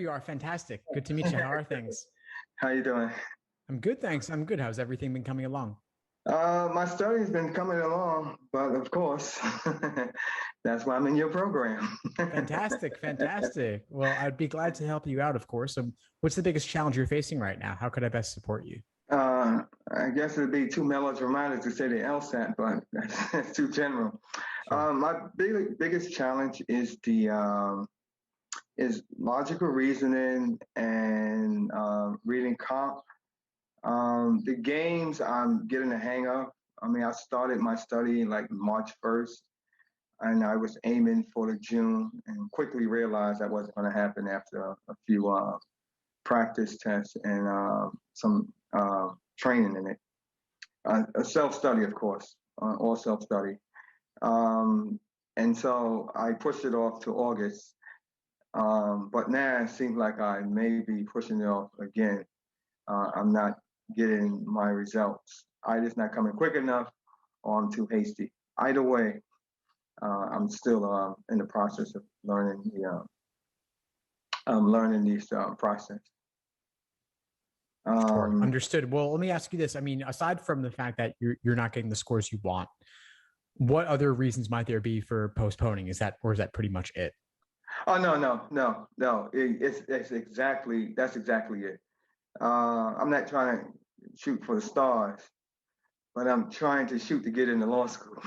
you are. Fantastic. Good to meet you. How are things? How you doing? I'm good, thanks. I'm good. How's everything been coming along? My study's been coming along, but of course, that's why I'm in your program. Fantastic, fantastic. Well, I'd be glad to help you out, of course. What's the biggest challenge you're facing right now? How could I best support you? I guess it'd be too melodramatic to say the LSAT, but that's too general. Sure. My biggest challenge is the is logical reasoning and reading comp. The games I'm getting the hang of. I mean, I started my study like March 1st, and I was aiming for the June, and quickly realized that wasn't going to happen after a few practice tests and some training in it. Self study, of course, all self study. Um, and so I pushed it off to August. But now it seems like I may be pushing it off again. I'm not getting my results. Either it's not coming quick enough or I'm too hasty. Either way, I'm still in the process of learning I'm learning these process. Sure. Um, Understood. Well, let me ask you this. I mean, aside from the fact that you're not getting the scores you want, what other reasons might there be for postponing? Is that pretty much it? oh no. It's exactly that's exactly it. I'm not trying to shoot for the stars, but I'm trying to shoot to get into law school.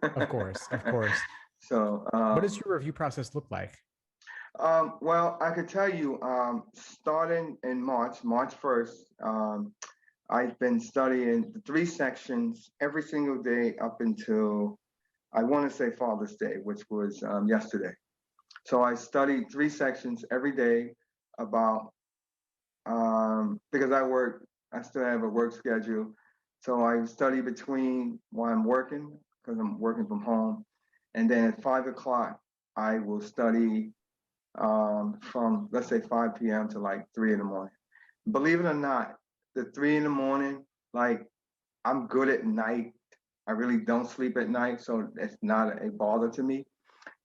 Of course, of course. so, What does your review process look like? well, I could tell you, starting in March 1st, I've been studying the three sections every single day up until I want to say Father's Day, which was yesterday. So I studied three sections every day about because I still have a work schedule. So I study between while I'm working because I'm working from home. And then at 5 o'clock, I will study from, let's say, 5 p.m. to like 3 in the morning. Believe it or not, the 3 in the morning, like I'm good at night. I really don't sleep at night. So it's not a bother to me.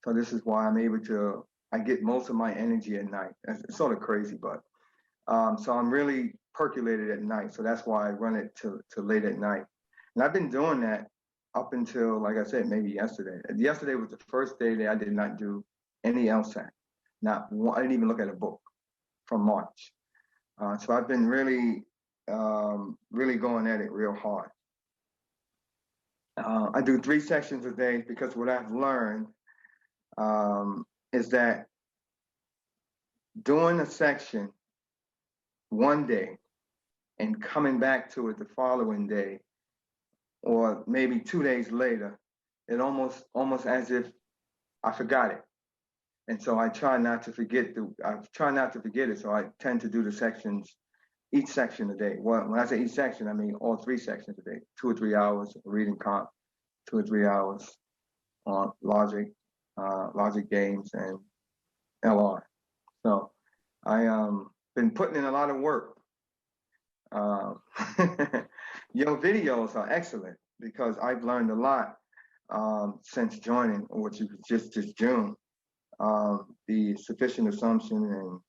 So this is why I get most of my energy at night. It's sort of crazy, but so I'm really percolated at night. So that's why I run it to late at night. And I've been doing that up until, like I said, maybe yesterday. Yesterday was the first day that I did not do any LSAT. Not one, I didn't even look at a book from March. So I've been really going at it real hard. I do three sections a day because what I've learned is that doing a section one day and coming back to it the following day or maybe 2 days later, it almost as if I forgot it. And so I try not to forget it. So I tend to do the sections, each section a day. Well, when I say each section, I mean all three sections a day, 2 or 3 hours reading comp, 2 or 3 hours on logic games and LR. So I been putting in a lot of work. Um, your videos are excellent because I've learned a lot since joining, which was just this June. The sufficient assumption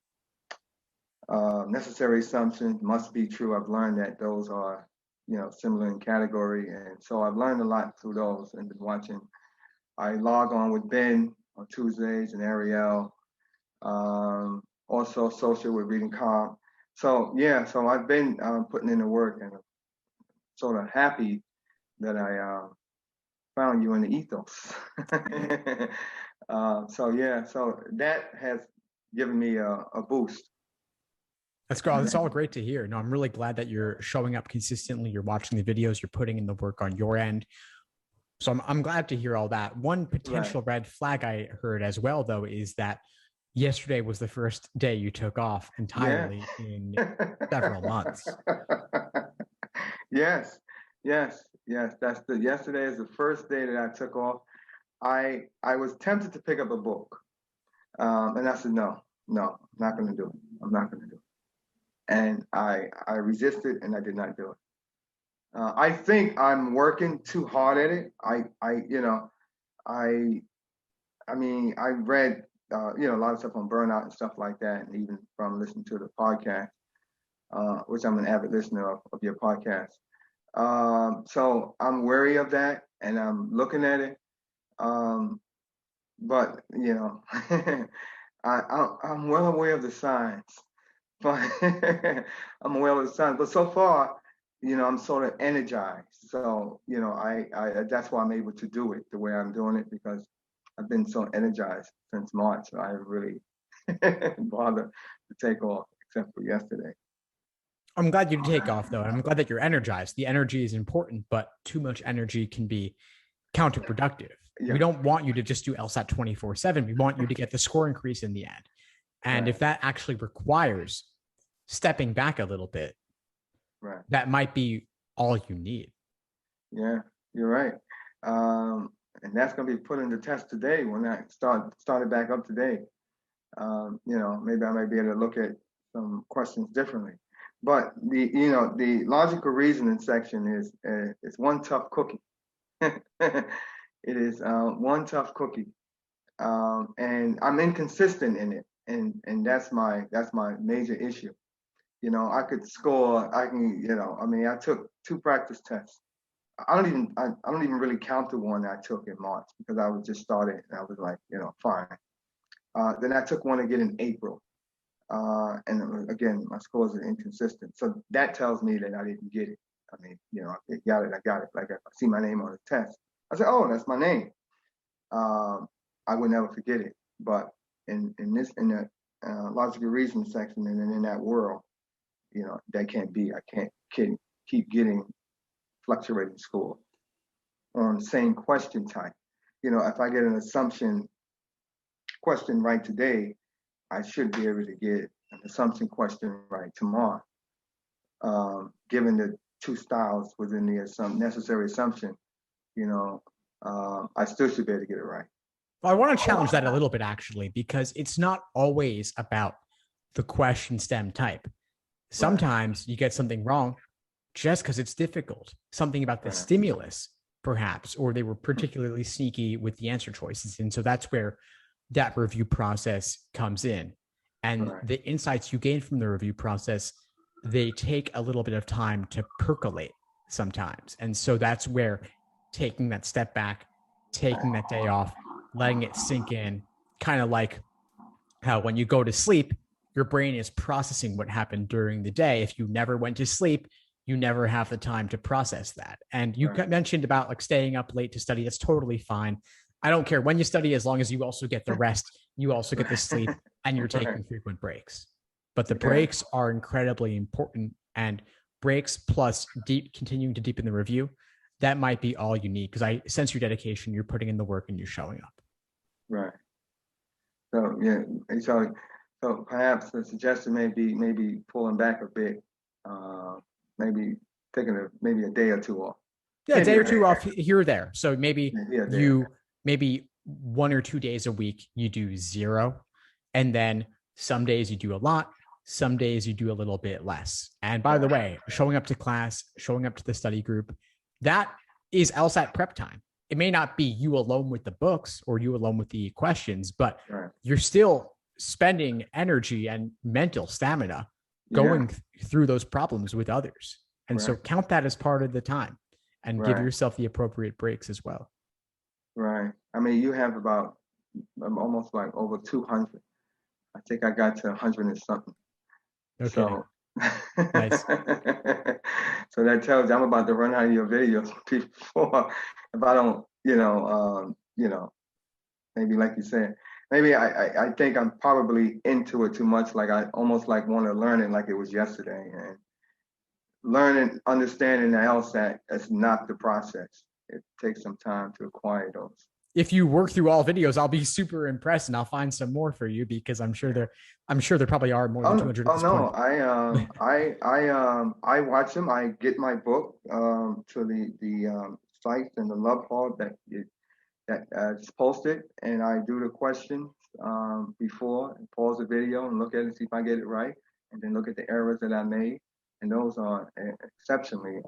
and necessary assumption must be true. I've learned that those are, similar in category, and so I've learned a lot through those and been watching. I log on with Ben on Tuesdays and Ariel. Also social with reading comp. So yeah, so I've been putting in the work and I'm sort of happy that I found you in the ethos. So yeah, so that has given me a boost. That's all great to hear. No, I'm really glad that you're showing up consistently. You're watching the videos, you're putting in the work on your end. So I'm glad to hear all that. One Right. potential red flag I heard as well, though, is that yesterday was the first day you took off Yeah. entirely in several months. Yes, yes. That's the yesterday is the first day that I took off. I was tempted to pick up a book, and I said no, I'm not going to do it. I'm not going to do it. And I resisted, and I did not do it. I think I'm working too hard at it. I I mean I read a lot of stuff on burnout and stuff like that, and even from listening to the podcast, which I'm an avid listener of your podcast. So I'm wary of that, and I'm looking at it. But I'm well aware of the signs. But I'm aware of the signs. But so far, I'm sort of energized. So I that's why I'm able to do it the way I'm doing it, because I've been so energized since March. So I haven't really bothered to take off except for yesterday. I'm glad you take off though. And I'm glad that you're energized. The energy is important, but too much energy can be counterproductive. Yeah. We don't want you to just do LSAT 24/7. We want you to get the score increase in the end. And if that actually requires stepping back a little bit, that might be all you need. Yeah, you're right. And that's going to be put into test today when I started back up today. Maybe I might be able to look at some questions differently. But the logical reasoning section is one tough cookie. It is one tough cookie, and I'm inconsistent in it, and that's my major issue. I could score. I took 2 practice tests. I don't even really count the one I took in March, because I was just started and I was like, fine. Then I took one again in April. And again, my scores are inconsistent. So that tells me that I didn't get it. I got it. Like, I see my name on the test, I said, oh, that's my name. I would never forget it. But in the logical reasoning section, and then in that world, that can't be. I can't keep getting fluctuating score on the same question type. If I get an assumption question right today, I should be able to get an assumption question right tomorrow. Given the 2 styles within the necessary assumption, I still should be able to get it right. Well, I want to challenge that a little bit, actually, because it's not always about the question stem type. Sometimes you get something wrong just because it's difficult, something about the stimulus, perhaps, or they were particularly sneaky with the answer choices. And so that's where that review process comes in. And the insights you gain from the review process, they take a little bit of time to percolate sometimes. And so that's where taking that step back, taking that day off, letting it sink in, kind of like how when you go to sleep, your brain is processing what happened during the day. If you never went to sleep, you never have the time to process that. And you mentioned about like staying up late to study. That's totally fine. I don't care when you study, as long as you also get the rest, you also get the sleep, and you're taking frequent breaks. But the breaks are incredibly important, and breaks plus continuing to deepen the review, that might be all you need, because I sense your dedication, you're putting in the work, and you're showing up. Right. So yeah, so perhaps the suggestion may be pulling back a bit, maybe taking a day or two off. Yeah, a day or two off here or there. So maybe maybe 1 or 2 days a week you do 0, and then some days you do a lot, some days you do a little bit less. And by the way, showing up to class, showing up to the study group, that is LSAT prep time. It may not be you alone with the books or you alone with the questions, but you're still spending energy and mental stamina going through those problems with others. And so count that as part of the time, and give yourself the appropriate breaks as well. Right. I mean, you have about almost like over 200. I think I got to 100 and something. Okay. So nice. So that tells you I'm about to run out of your videos before, if I don't, maybe like you said, maybe I think I'm probably into it too much. Like I almost like want to learn it like it was yesterday, and learning, understanding the LSAT is not the process. It takes some time to acquire those. If you work through all videos, I'll be super impressed, and I'll find some more for you, because I'm sure there probably are more than 200. Oh no, I watch them. I get my book to the site and the love hall that is posted, and I do the questions before, and pause the video and look at it and see if I get it right, and then look at the errors that I made, and those are exceptionally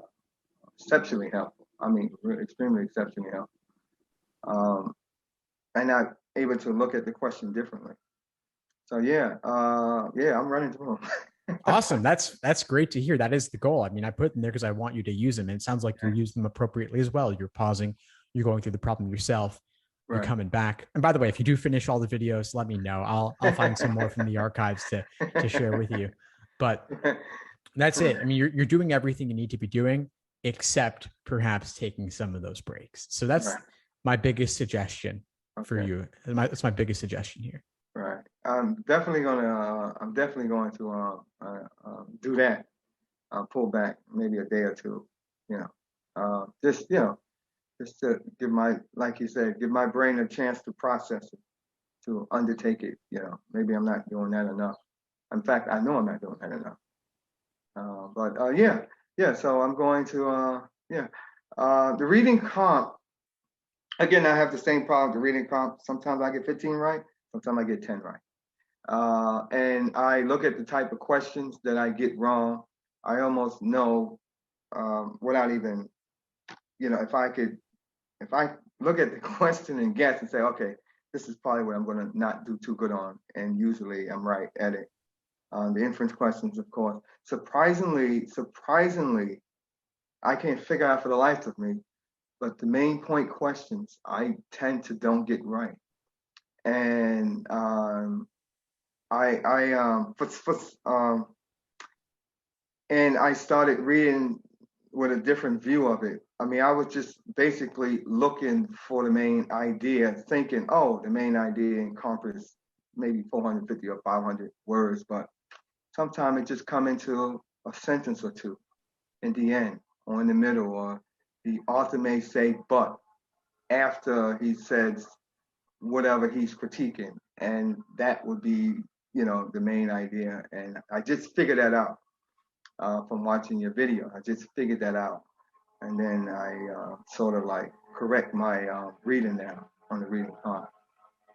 helpful. I mean, extremely exceptionally helpful. And able to look at the question differently. So yeah, I'm running through them. Awesome. That's great to hear. That is the goal. I mean, I put them there because I want you to use them. And it sounds like you're using them appropriately as well. You're pausing, you're going through the problem yourself, you're Right. coming back. And by the way, if you do finish all the videos, let me know. I'll find some more from the archives to share with you. But that's it. I mean, you're doing everything you need to be doing, except perhaps taking some of those breaks. So that's Right. my biggest suggestion for Okay. you. That's my biggest suggestion here. Right. I'm definitely going to do that. Pull back maybe a day or two. You know, just to give my, like you said, give my brain a chance to process it, to undertake it. Maybe I'm not doing that enough. In fact, I know I'm not doing that enough. Yeah. So I'm going to the reading comp. Again, I have the same problem. The reading comp. Sometimes I get 15 right. Sometimes I get 10 right. And I look at the type of questions that I get wrong. I almost know without even, if I look at the question and guess and say, okay, this is probably what I'm going to not do too good on, and usually I'm right at it. The inference questions, of course, surprisingly, I can't figure out for the life of me, but the main point questions I tend to don't get right, and and I started reading with a different view of it. I mean, I was just basically looking for the main idea, thinking, oh, the main idea encompasses maybe 450 or 500 words, but sometimes it just come into a sentence or two in the end or in the middle, or the author may say, but after he says whatever he's critiquing, and that would be, the main idea. And I just figured that out from watching your video. I just figured that out, and then I sort of like correct my reading now on the reading part.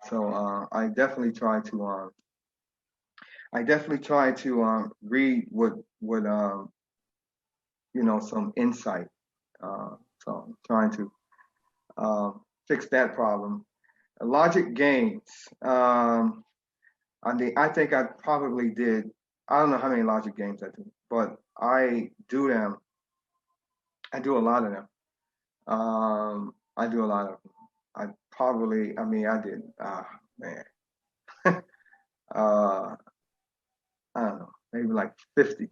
So I definitely try to read with some insight. So I'm trying to fix that problem. Logic games. I think I probably did. I don't know how many logic games I do, but I do them. I do a lot of them. I do a lot of them. I did. Man. uh, I don't know, maybe like 50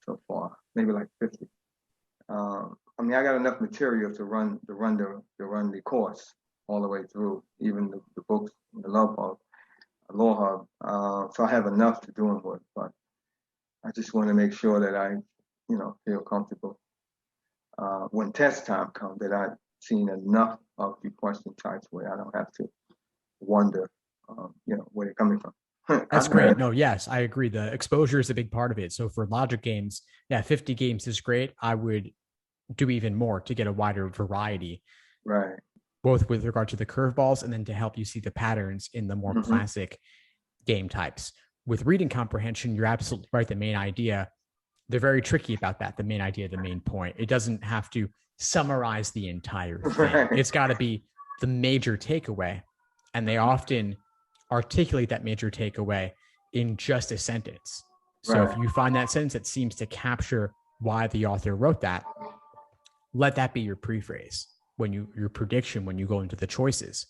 so far. Maybe like 50. I got enough material to run the course all the way through, even the books, the Law Hub. So I have enough to do it with, but I just want to make sure that I, feel comfortable when test time comes, that I've seen enough of the question types where I don't have to wonder, where they're coming from. That's great. No, yes, I agree. The exposure is a big part of it. So for logic games, yeah, 50 games is great. I would do even more to get a wider variety. Right. Both with regard to the curveballs and then to help you see the patterns in the more classic game types. With reading comprehension, you're absolutely right. The main idea, they're very tricky about that. The main idea, the main point. It doesn't have to summarize the entire thing. Right. It's got to be the major takeaway. And they often articulate that major takeaway in just a sentence. So if you find that sentence that seems to capture why the author wrote that, let that be your prephrase your prediction when you go into the choices.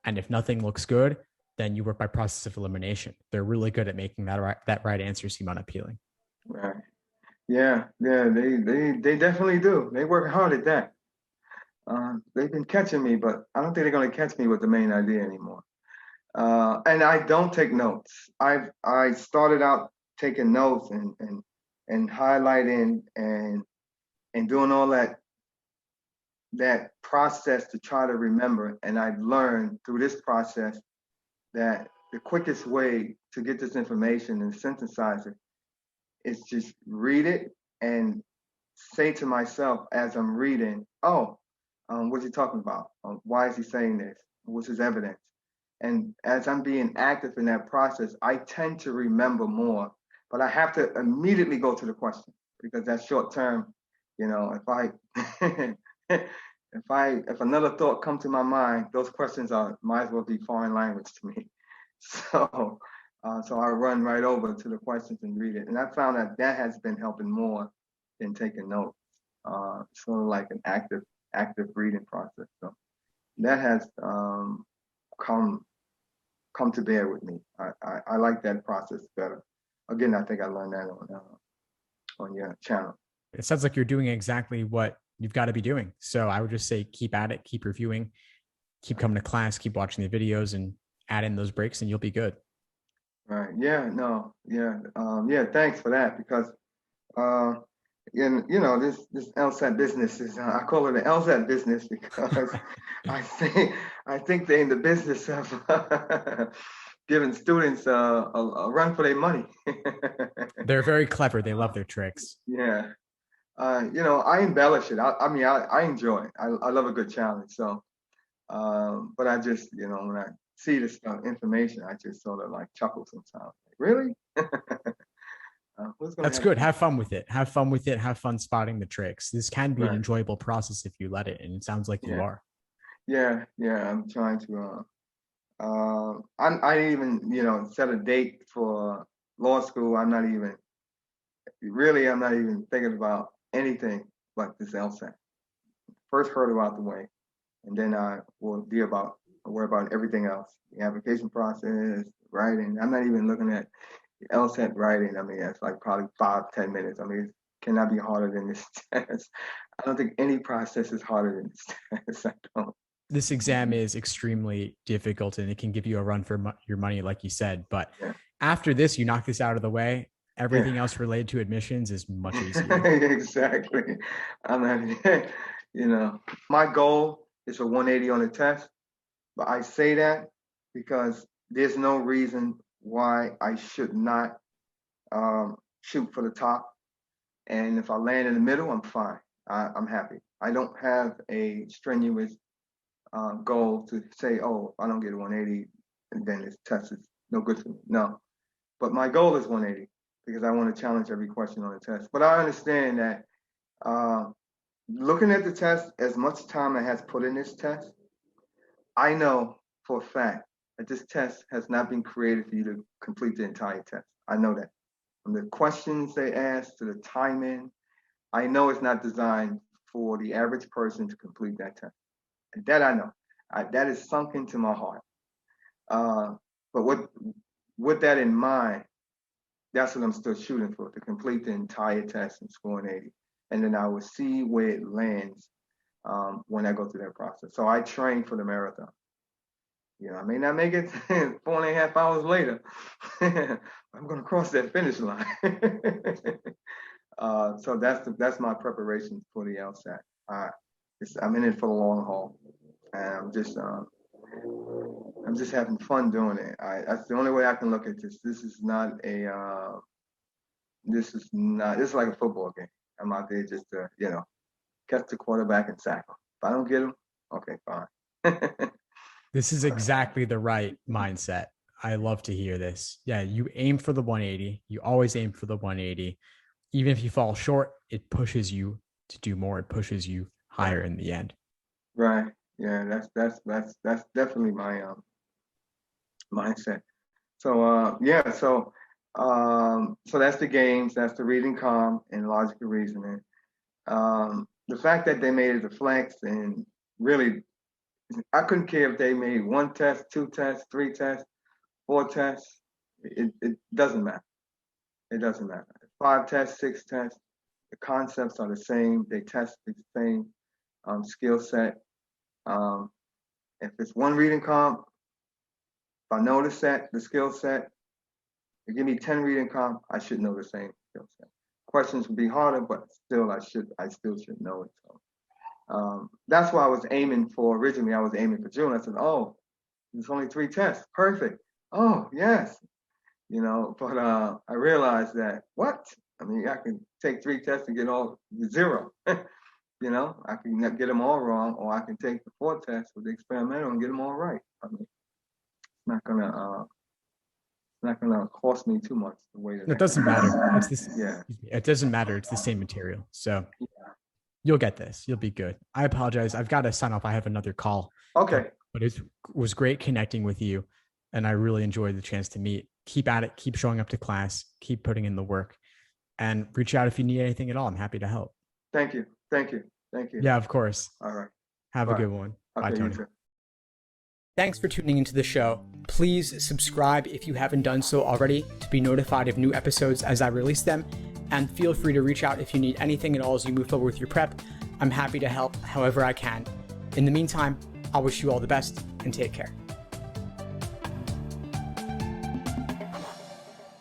And if nothing looks good, then you work by process of elimination. They're really good at making that right answer seem unappealing. Right. Yeah. They definitely do. They work hard at that. They've been catching me, but I don't think they're going to catch me with the main idea anymore. And I don't take notes. I started out taking notes and highlighting and doing all that process to try to remember. And I've learned through this process that the quickest way to get this information and synthesize it is just read it and say to myself as I'm reading, what's he talking about? Why is he saying this? What's his evidence? And as I'm being active in that process, I tend to remember more, but I have to immediately go to the question because that's short term. If if another thought come to my mind, those questions might as well be foreign language to me. So so I run right over to the questions and read it. And I found that has been helping more than taking notes. Sort of like an active reading process. So that has come to bear with me. I like that process better. Again, I think I learned that on your channel. It sounds like you're doing exactly what you've got to be doing. So I would just say keep at it, keep reviewing, keep coming to class, keep watching the videos, and add in those breaks, and you'll be good. Right. Yeah. No. Yeah. Yeah. Thanks for that, because this LSAT business is I call it an LSAT business because I think they're in the business of giving students a run for their money. They're very clever. They love their tricks. Yeah. I embellish it. I enjoy it. I love a good challenge. So, but I just, when I see this information, I just sort of like chuckle sometimes. Like, really? That's good. Have fun with it. Have fun with it. Have fun spotting the tricks. This can be an Right. enjoyable process if you let it, and it sounds like you are. Yeah. I'm trying to. I even set a date for law school. I'm not even thinking about anything but this LSAT. First hurdle out the way, and then I will worry about everything else. The application process, writing. I'm not even looking at the LSAT writing. I mean, that's like probably 5-10 minutes. I mean, it cannot be harder than this test. I don't think any process is harder than this test. I don't. This exam is extremely difficult, and it can give you a run for your money, like you said. But after this, you knock this out of the way. Everything else related to admissions is much easier. Exactly. I'm not, my goal is a 180 on the test, but I say that because there's no reason why I should not shoot for the top. And if I land in the middle, I'm fine. I'm happy. I don't have a strenuous goal to say, oh, if I don't get a 180, and then this test is no good for me. No, but my goal is 180 because I want to challenge every question on the test. But I understand that looking at the test, as much time I has put in this test, I know for a fact that this test has not been created for you to complete the entire test. I know that. From the questions they ask to the timing, I know it's not designed for the average person to complete that test. And that I know. That is sunk into my heart. But with that in mind, that's what I'm still shooting for, to complete the entire test and score an 80. And then I will see where it lands when I go through that process. So I train for the marathon. I may not make it 4.5 hours later. I'm going to cross that finish line. So that's my preparation for the LSAT. I'm in it for the long haul, and I'm just having fun doing it. That's the only way I can look at this. This is like a football game. I'm out there just to catch the quarterback and sack him. If I don't get him, okay, fine. This is exactly the right mindset. I love to hear this. Yeah, you aim for the 180. You always aim for the 180. Even if you fall short, it pushes you to do more. It pushes you higher in the end. Right. Yeah, that's definitely my mindset. So so that's the games, that's the reading calm and logical reasoning. The fact that they made it a flex, and really I couldn't care if they made 1 test, 2 tests, 3 tests, 4 tests. It doesn't matter. It doesn't matter. 5 tests, 6 tests, the concepts are the same. They test the same skill set. If it's 1 reading comp, if I know the skill set, you give me 10 reading comp, I should know the same skill set. Questions would be harder, but still I still should know it. So that's why I was aiming for originally. I was aiming for June. I said, oh, there's only 3 tests. Perfect. Oh, yes. But I realized that what? I mean, I can take 3 tests and get all 0. I can get them all wrong, or I can take the 4 tests with the experimental and get them all right. I mean, it's not gonna cost me too much the way that It doesn't matter. It's this. Yeah. It doesn't matter. It's the same material. So You'll get this. You'll be good. I apologize. I've got to sign off. I have another call. Okay. But it was great connecting with you. And I really enjoyed the chance to meet. Keep at it. Keep showing up to class. Keep putting in the work. And reach out if you need anything at all. I'm happy to help. Thank you. Thank you. Thank you. Yeah, of course. All right. Have Bye. a good one. Okay, Bye, you Tony. too. Thanks for tuning into the show. Please subscribe if you haven't done so already to be notified of new episodes as I release them. And feel free to reach out if you need anything at all as you move forward with your prep. I'm happy to help however I can. In the meantime, I'll wish you all the best and take care.